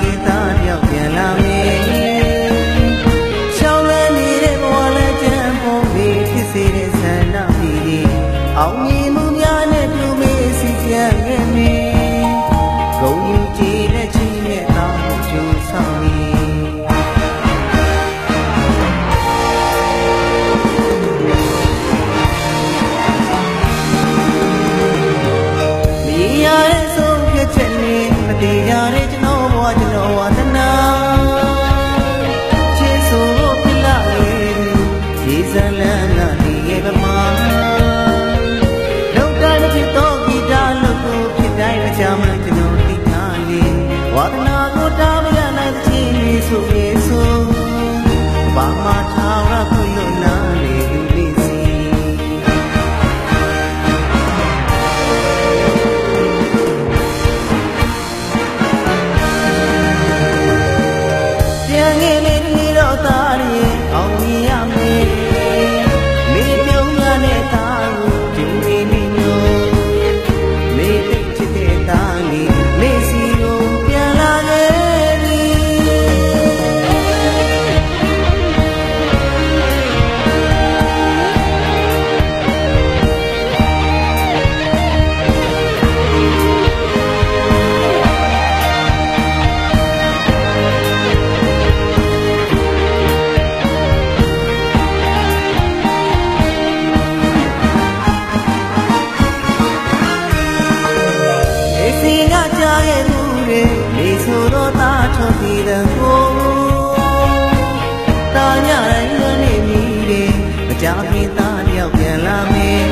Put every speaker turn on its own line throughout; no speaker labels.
ကြီးသားတယောက်ပြန်လာမယ်ရှောင်းလဲနေတဲ့ဘဝလည်းကြံဖို့ပြီးဖြစ်စေတဲ့ဆန္ဒပြီးအောင်မြင်မှုများနဲ့ပြုမေးစီပြန်ခဲ့မယ်ဂုဏ်ယူကြည်တဲ့ချင်းနဲ့တောင်းကျူဆောင်နေတရားရဲ့ကျွန်တော်ဘဝကျွန်တော်ဝါသနာချစ်ဆိုဖို့ပြလာရဲ့ဒီဇလန်ကဒီရဲ့ဗမာလောကတစ်ဖြစ်တော့ဂီတလို့ကိုဖြစ်တိုင်းမချမ်းကျွန်တော်သိထားလေဝါသနာကိုတားမရနိုင်တဲ့ချင်းလေးဆိုပြေဆိုဘာမှထားရခုလို့နားလေလူလေးစီနေဆိုတော့တာထွန်ပြီးတဲ့ကိုတာညတိုင်းလွန်နေမိတယ်မကြခင်သားတယောက်ပြန်လာမယ်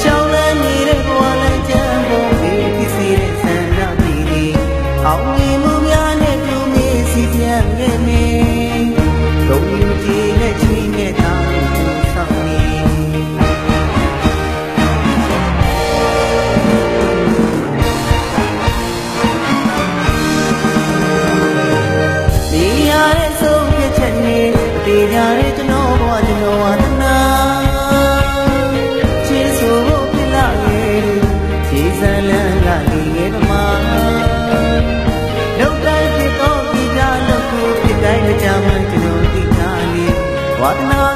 ရှောင်းလဲနေတဲ့ဘဝလည်းကြံဖို့ပြီးဖြစ်စေတဲ့ဆန္ဒပြီးအောင်မြင်မှုများနဲ့ပြုမေးစီပြန်ခဲ့မယ်ဂုဏ်ယူကြည်နဲ့ချင်းနဲ့တောင်းကျူဆောင်နေတရားရဲ့ကျွန်တော်ဘဝကျွန်တော်ဝါသနာချစ်ဆိုဖို့ပြလာရဲ့ဒီဇလန်ကဒီရဲ့ဗမာလောကဖြစ်တော့ဒီကြလို့ကိုဖြစ်တိုင်းကြမှာကျွန်တော်သိတာလေဝါသနာ